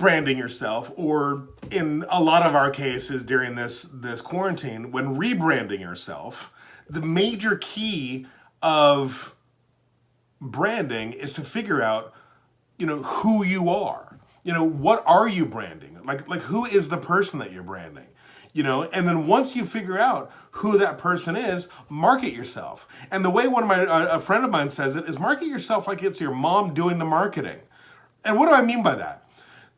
rebranding yourself, or in a lot of our cases during this quarantine, when rebranding yourself, the major key of branding is to figure out, who you are. What are you branding? Like who is the person that you're branding? And then once you figure out who that person is, market yourself. And the way a friend of mine says it is, market yourself like it's your mom doing the marketing. And what do I mean by that?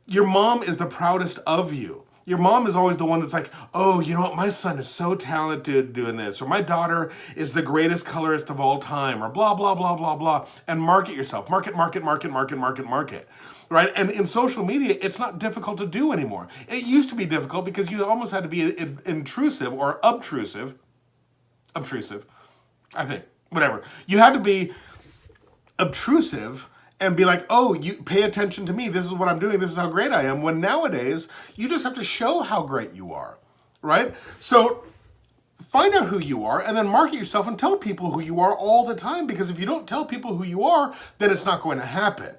Your mom is the proudest of you. Your mom is always the one that's like, oh, you know what, my son is so talented doing this, or my daughter is the greatest colorist of all time, or blah, blah, blah, blah, blah. And market yourself. Market. Right? And in social media, it's not difficult to do anymore. It used to be difficult because you almost had to be intrusive or obtrusive, I think, whatever. You had to be obtrusive and be like, oh, you pay attention to me. This is what I'm doing. This is how great I am. When nowadays, you just have to show how great you are, right? So find out who you are and then market yourself and tell people who you are all the time, because if you don't tell people who you are, then it's not going to happen.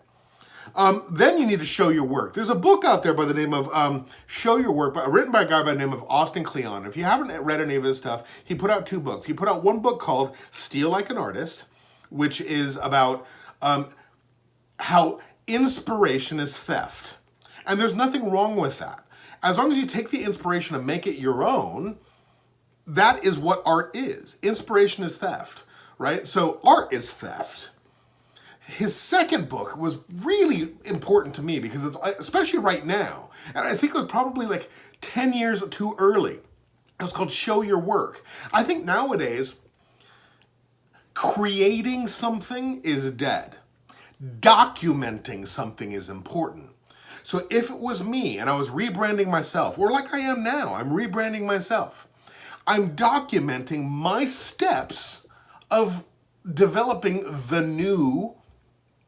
Then you need to show your work. There's a book out there by the name of Show Your Work, written by a guy by the name of Austin Kleon. If you haven't read any of his stuff, he put out 2 books. He put out one book called Steal Like an Artist, which is about how inspiration is theft. And there's nothing wrong with that. As long as you take the inspiration and make it your own, that is what art is. Inspiration is theft, right? So art is theft. His second book was really important to me because it's, especially right now, and I think it was probably like 10 years too early. It was called Show Your Work. I think nowadays, creating something is dead. Documenting something is important. So if it was me and I was rebranding myself, or like I am now, I'm rebranding myself, I'm documenting my steps of developing the new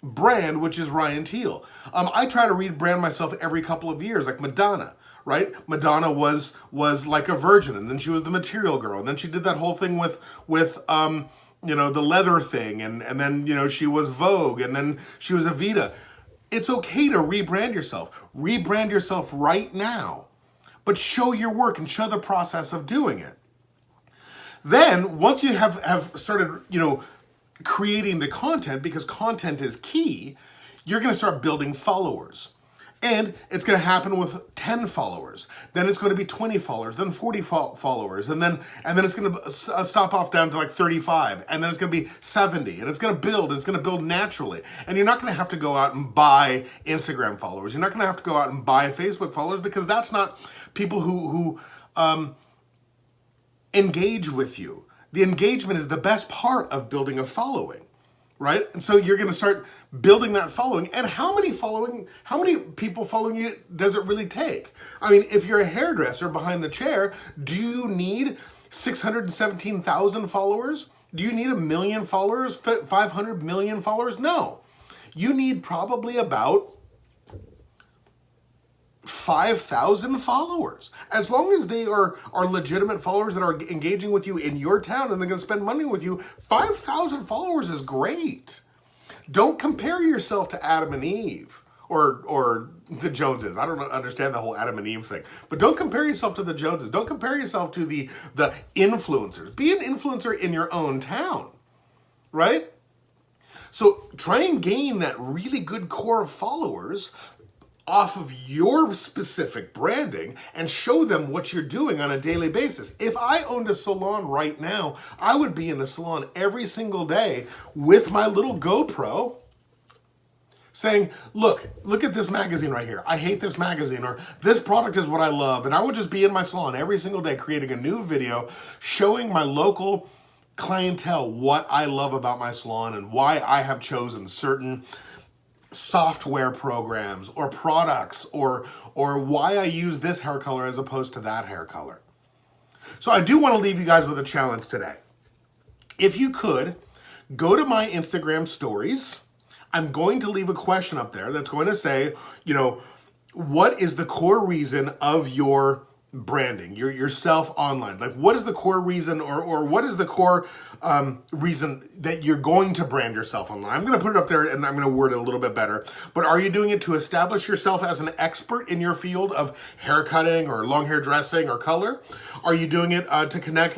brand, which is Ryan Teal. I try to rebrand myself every couple of years, like Madonna, right? Madonna was like a virgin, and then she was the Material Girl, and then she did that whole thing with the leather thing, and then she was Vogue, and then she was Evita. It's okay to rebrand yourself. Rebrand yourself right now, but show your work and show the process of doing it. Then once you have started, creating the content, because content is key, you're going to start building followers. And it's going to happen with 10 followers. Then it's going to be 20 followers, then 40 followers, and then it's going to stop off down to like 35, and then it's going to be 70, and it's going to build naturally. And you're not going to have to go out and buy Instagram followers. You're not going to have to go out and buy Facebook followers, because that's not people who engage with you. The engagement is the best part of building a following, right? And so you're going to start building that following. And how many people following you does it really take? I mean, if you're a hairdresser behind the chair, do you need 617,000 followers? Do you need 1 million followers, 500 million followers? No. You need probably about 5,000 followers. As long as they are legitimate followers that are engaging with you in your town and they're going to spend money with you, 5,000 followers is great. Don't compare yourself to Adam and Eve or the Joneses. I don't understand the whole Adam and Eve thing. But don't compare yourself to the Joneses. Don't compare yourself to the influencers. Be an influencer in your own town, right? So try and gain that really good core of followers off of your specific branding and show them what you're doing on a daily basis. If I owned a salon right now, I would be in the salon every single day with my little GoPro saying, look at this magazine right here. I hate this magazine, or this product is what I love. And I would just be in my salon every single day creating a new video showing my local clientele what I love about my salon and why I have chosen certain software programs or products or why I use this hair color as opposed to that hair color. So I do want to leave you guys with a challenge today. If you could, go to my Instagram stories. I'm going to leave a question up there that's going to say, what is the core reason of your branding, yourself online. Like, what is the core reason, or what is the core reason that you're going to brand yourself online? I'm going to put it up there and I'm going to word it a little bit better. But are you doing it to establish yourself as an expert in your field of hair cutting or long hair dressing or color? Are you doing it to connect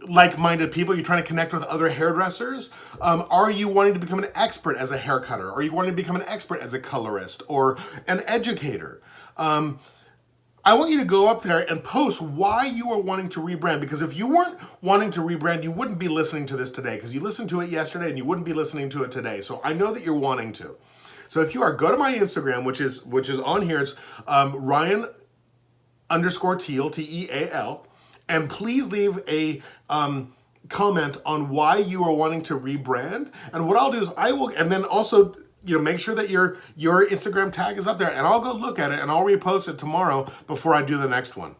like-minded people? You're trying to connect with other hairdressers? Are you wanting to become an expert as a hair cutter? Are you wanting to become an expert as a colorist or an educator? I want you to go up there and post why you are wanting to rebrand, because if you weren't wanting to rebrand, you wouldn't be listening to this today, because you listened to it yesterday and you wouldn't be listening to it today. So I know that you're wanting to. So if you are, go to my Instagram, which is on here. It's Ryan_Teal, Teal. And please leave a comment on why you are wanting to rebrand. And what I'll do is and then also, make sure that your Instagram tag is up there, and I'll go look at it and I'll repost it tomorrow before I do the next one.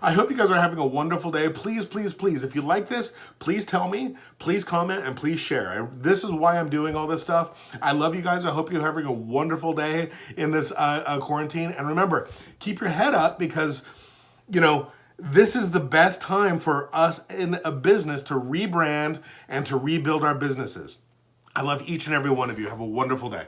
I hope you guys are having a wonderful day. Please, please, please, if you like this, please tell me, please comment, and please share. This is why I'm doing all this stuff. I love you guys. I hope you're having a wonderful day in this quarantine. And remember, keep your head up, because, this is the best time for us in a business to rebrand and to rebuild our businesses. I love each and every one of you. Have a wonderful day.